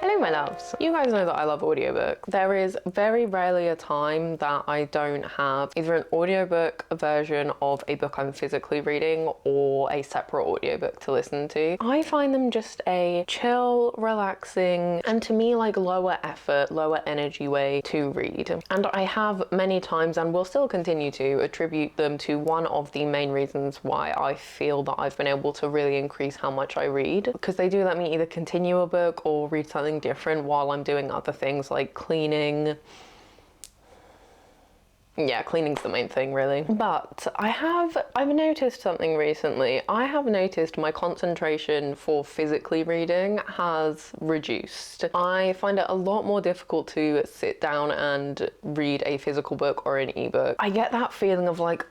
Hello my loves. You guys know that I love audiobooks. There is very rarely a time that I don't have either an audiobook version of a book I'm physically reading or a separate audiobook to listen to. I find them just a chill, relaxing, and to me like lower effort, lower energy way to read. And I have many times and will still continue to attribute them to one of the main reasons why I feel that I've been able to really increase how much I read, because they do let me either continue a book or read something different while I'm doing other things like cleaning. Yeah, cleaning's the main thing really. But I've noticed something recently. I have noticed my concentration for physically reading has reduced. I find it a lot more difficult to sit down and read a physical book or an ebook. I get that feeling of like,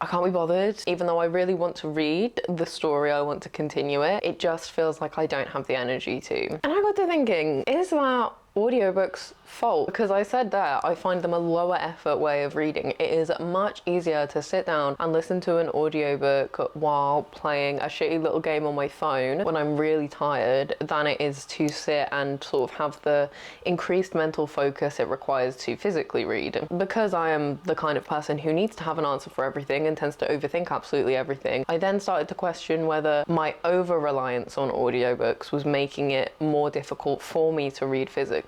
I can't be bothered. Even though I really want to read the story, I want to continue it, it just feels like I don't have the energy to. And I got to thinking, is that audiobooks' fault? Because I said there, I find them a lower effort way of reading. It is much easier to sit down and listen to an audiobook while playing a shitty little game on my phone when I'm really tired than it is to sit and sort of have the increased mental focus it requires to physically read. Because I am the kind of person who needs to have an answer for everything and tends to overthink absolutely everything, I then started to question whether my over-reliance on audiobooks was making it more difficult for me to read physically,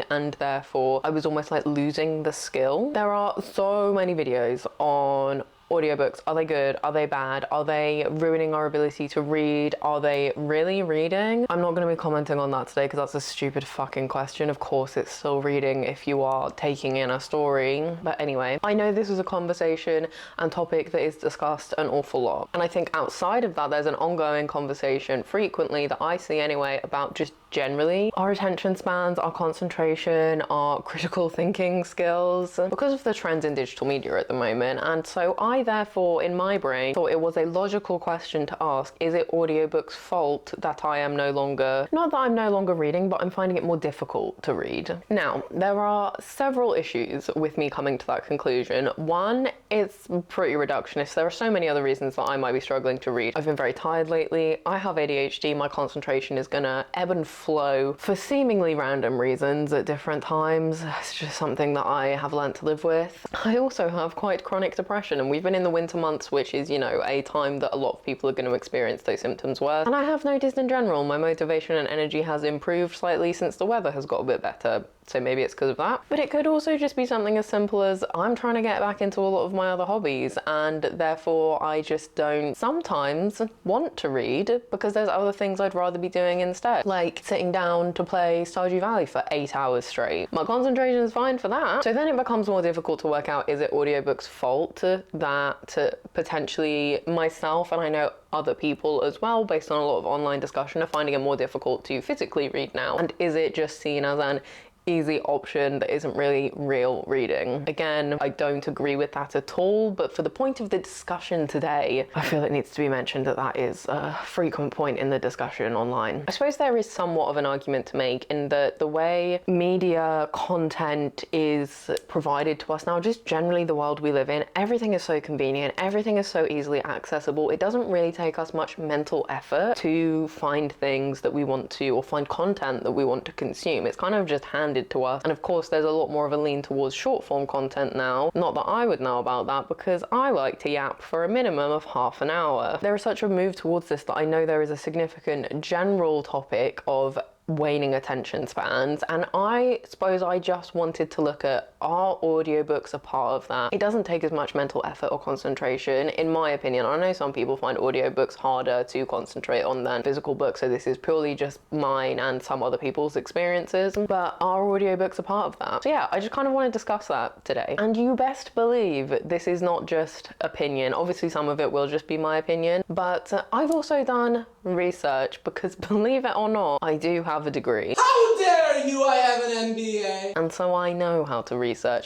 and therefore I was almost like losing the skill. There are so many videos on audiobooks. Are they good? Are they bad? Are they ruining our ability to read? Are they really reading? I'm not going to be commenting on that today because that's a stupid fucking question. Of course it's still reading if you are taking in a story. But anyway, I know this is a conversation and topic that is discussed an awful lot. And I think outside of that, there's an ongoing conversation frequently that I see anyway about just generally our attention spans, our concentration, our critical thinking skills because of the trends in digital media at the moment. And so I therefore in my brain thought it was a logical question to ask, is it audiobooks' fault that I am no longer, not that I'm no longer reading, but I'm finding it more difficult to read? Now, there are several issues with me coming to that conclusion. One, it's pretty reductionist. There are so many other reasons that I might be struggling to read. I've been very tired lately. I have ADHD. My concentration is gonna ebb and flow for seemingly random reasons at different times. It's just something that I have learnt to live with. I also have quite chronic depression, and we've been in the winter months, which is, you know, a time that a lot of people are going to experience those symptoms worse. And I have noticed in general my motivation and energy has improved slightly since the weather has got a bit better. So maybe it's because of that. But it could also just be something as simple as I'm trying to get back into a lot of my other hobbies, and therefore I just don't sometimes want to read because there's other things I'd rather be doing instead, like sitting down to play Stardew Valley for 8 hours straight. My concentration is fine for that. So then it becomes more difficult to work out, is it audiobooks' fault that potentially myself, and I know other people as well, based on a lot of online discussion, are finding it more difficult to physically read now? And is it just seen as an easy option that isn't really real reading? Again, I don't agree with that at all, but for the point of the discussion today, I feel it needs to be mentioned that that is a frequent point in the discussion online. I suppose there is somewhat of an argument to make in that the way media content is provided to us now, just generally the world we live in, everything is so convenient, everything is so easily accessible. It doesn't really take us much mental effort to find things that we want to, or find content that we want to consume. It's kind of just handed to us. And of course there's a lot more of a lean towards short form content now. Not that I would know about that, because I like to yap for a minimum of half an hour. There is such a move towards this that I know there is a significant general topic of waning attention spans, and I suppose I just wanted to look at, are audiobooks a part of that? It doesn't take as much mental effort or concentration, in my opinion. I know some people find audiobooks harder to concentrate on than physical books, so this is purely just mine and some other people's experiences, but are audiobooks a part of that? So yeah, I just kind of want to discuss that today. And you best believe this is not just opinion. Obviously some of it will just be my opinion, but I've also done research, because believe it or not, I do have a degree. How dare you! I have an MBA! And so I know how to research.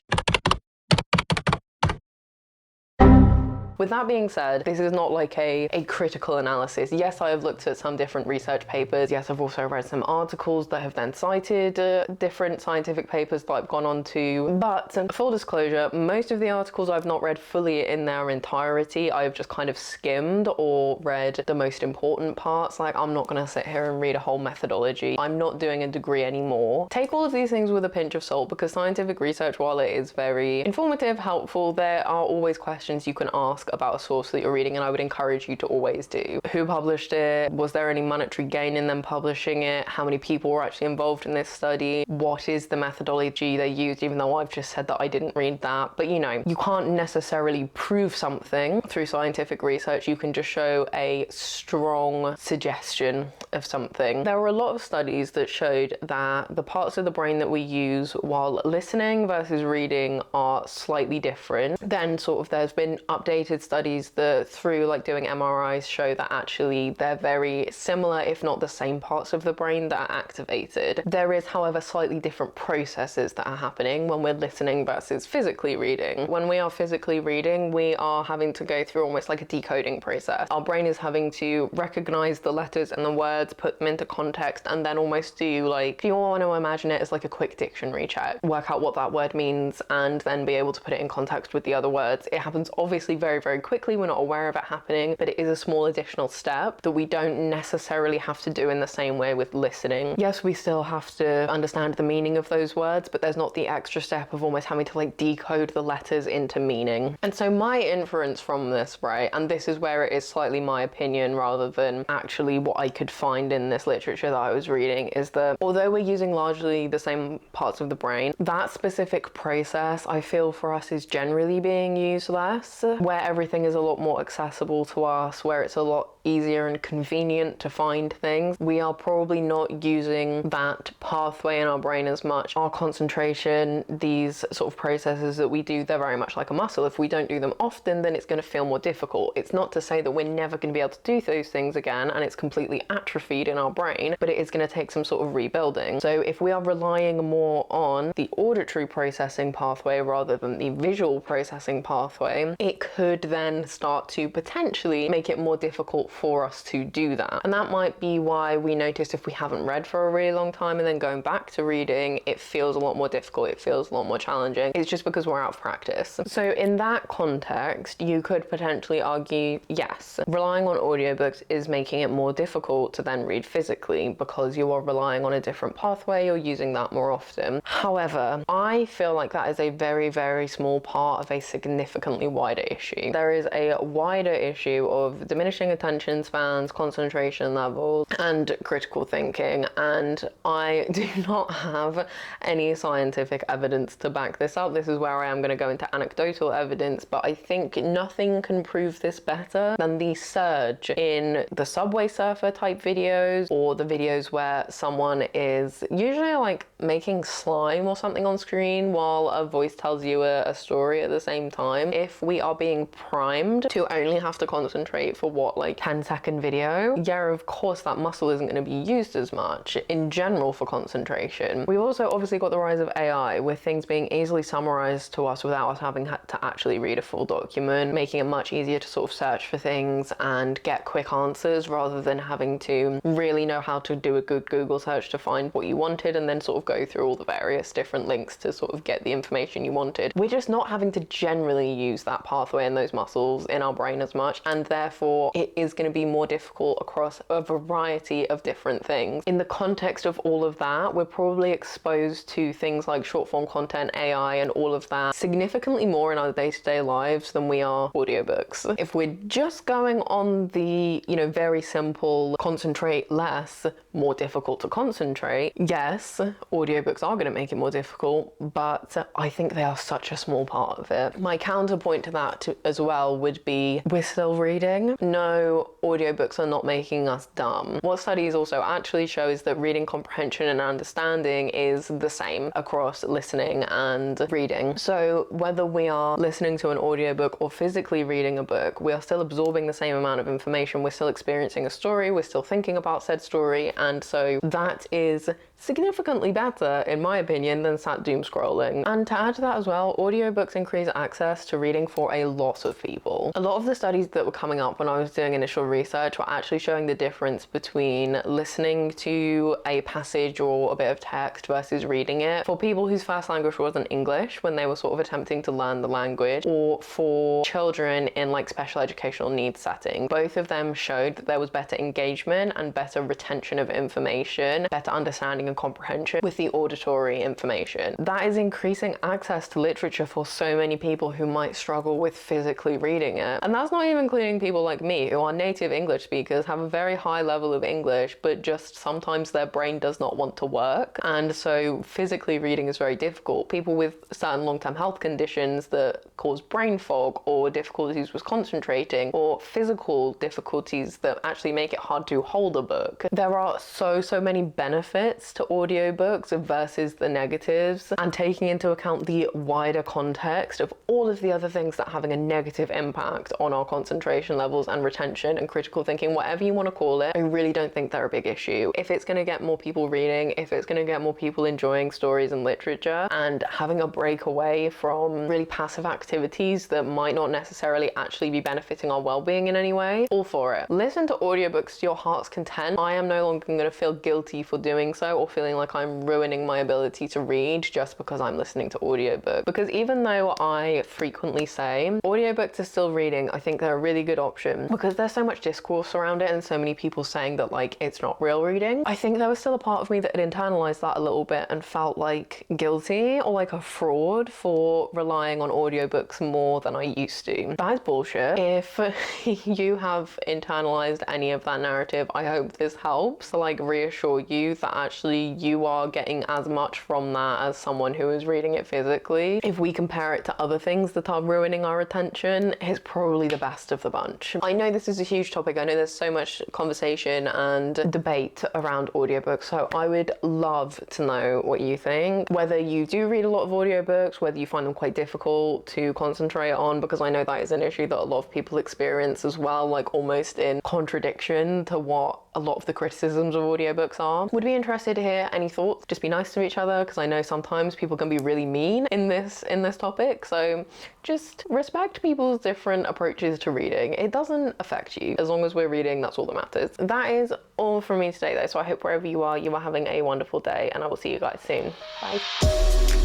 With that being said, this is not like a critical analysis. Yes, I have looked at some different research papers. Yes, I've also read some articles that have then cited different scientific papers that I've gone on to. But full disclosure, most of the articles I've not read fully in their entirety. I've just kind of skimmed or read the most important parts. Like, I'm not going to sit here and read a whole methodology. I'm not doing a degree anymore. Take all of these things with a pinch of salt, because scientific research, while it is very informative, helpful, there are always questions you can ask about a source that you're reading, and I would encourage you to always do. Who published it? Was there any monetary gain in them publishing it? How many people were actually involved in this study? What is the methodology they used, even though I've just said that I didn't read that. But you know, you can't necessarily prove something through scientific research. You can just show a strong suggestion of something. There were a lot of studies that showed that the parts of the brain that we use while listening versus reading are slightly different. Then sort of there's been updated studies that through like doing MRIs show that actually they're very similar, if not the same parts of the brain that are activated. There is, however, slightly different processes that are happening when we're listening versus physically reading. When we are physically reading, we are having to go through almost like a decoding process. Our brain is having to recognize the letters and the words, put them into context, and then almost do, like, if you want to imagine it as like a quick dictionary check, work out what that word means and then be able to put it in context with the other words. It happens obviously very, very quickly. We're not aware of it happening, but it is a small additional step that we don't necessarily have to do in the same way with listening. Yes, we still have to understand the meaning of those words, but there's not the extra step of almost having to like decode the letters into meaning. And so my inference from this, right, and this is where it is slightly my opinion rather than actually what I could find in this literature that I was reading, is that although we're using largely the same parts of the brain, that specific process I feel for us is generally being used less, where everything is a lot more accessible to us, where it's a lot easier and convenient to find things. We are probably not using that pathway in our brain as much. Our concentration, these sort of processes that we do, they're very much like a muscle. If we don't do them often, then it's going to feel more difficult. It's not to say that we're never going to be able to do those things again and it's completely atrophied in our brain, but it is going to take some sort of rebuilding. So if we are relying more on the auditory processing pathway rather than the visual processing pathway, it could then start to potentially make it more difficult for us to do that. And that might be why we notice if we haven't read for a really long time and then going back to reading, it feels a lot more difficult, it feels a lot more challenging. It's just because we're out of practice. So in that context, you could potentially argue, yes, relying on audiobooks is making it more difficult to then read physically because you are relying on a different pathway, you're using that more often. However, I feel like that is a very, very small part of a significantly wider issue. There is a wider issue of diminishing attention spans, concentration levels, and critical thinking, and I do not have any scientific evidence to back this up. This is where I am going to go into anecdotal evidence, but I think nothing can prove this better than the surge in the Subway Surfer type videos, or the videos where someone is usually like making slime or something on screen while a voice tells you a story at the same time. If we are being primed to only have to concentrate for what, like 10-second video, yeah, of course that muscle isn't going to be used as much in general for concentration. We've also obviously got the rise of AI, with things being easily summarized to us without us having to actually read a full document, making it much easier to sort of search for things and get quick answers rather than having to really know how to do a good Google search to find what you wanted and then sort of go through all the various different links to sort of get the information you wanted. We're just not having to generally use that pathway and those muscles in our brain as much, and therefore it is going to be more difficult across a variety of different things. In the context of all of that, we're probably exposed to things like short form content, AI, and all of that significantly more in our day-to-day lives than we are audiobooks. If we're just going on the, you know, very simple concentrate less, more difficult to concentrate, yes, audiobooks are going to make it more difficult, but I think they are such a small part of it. My counterpoint to that as well would be, we're still reading. No, audiobooks are not making us dumb. What studies also actually show is that reading comprehension and understanding is the same across listening and reading. So whether we are listening to an audiobook or physically reading a book, we are still absorbing the same amount of information, we're still experiencing a story, we're still thinking about said story, and so that is significantly better, in my opinion, than sat doom scrolling. And to add to that as well, audiobooks increase access to reading for a lot of people. A lot of the studies that were coming up when I was doing initial research were actually showing the difference between listening to a passage or a bit of text versus reading it for people whose first language wasn't English when they were sort of attempting to learn the language, or for children in like special educational needs settings. Both of them showed that there was better engagement and better retention of information, better understanding and comprehension with the auditory information. That is increasing access to literature for so many people who might struggle with physically reading it. And that's not even including people like me who are native English speakers, have a very high level of English, but just sometimes their brain does not want to work. And so physically reading is very difficult. People with certain long-term health conditions that cause brain fog or difficulties with concentrating or physical difficulties that actually make it hard to hold a book. There are so many benefits to audiobooks versus the negatives, and taking into account the wider context of all of the other things that are having a negative impact on our concentration levels and retention and critical thinking, whatever you want to call it, I really don't think they're a big issue. If it's going to get more people reading, if it's going to get more people enjoying stories and literature and having a break away from really passive activities that might not necessarily actually be benefiting our well-being in any way, all for it. Listen to audiobooks to your heart's content. I am no longer going to feel guilty for doing so or feeling like I'm ruining my ability to read just because I'm listening to audiobook. Because even though I frequently say audiobooks are still reading, I think they're a really good option because there's so much discourse around it and so many people saying that like it's not real reading. I think there was still a part of me that had internalized that a little bit and felt like guilty or like a fraud for relying on audiobooks more than I used to. That is bullshit. If you have internalized any of that narrative, I hope this helps to like reassure you that actually you are getting as much from that as someone who is reading it physically. If we compare it to other things that are ruining our attention, it's probably the best of the bunch. I know this is a huge topic. I know there's so much conversation and debate around audiobooks, so I would love to know what you think. Whether you do read a lot of audiobooks, whether you find them quite difficult to concentrate on, because I know that is an issue that a lot of people experience as well, like almost in contradiction to what a lot of the criticisms of audiobooks are. Would be interested to hear any thoughts. Just be nice to each other, because I know sometimes people can be really mean in this topic, so just respect people's different approaches to reading. It doesn't affect you. As long as we're reading, that's all that matters. That is all from me today though, so I hope wherever you are having a wonderful day, and I will see you guys soon. Bye.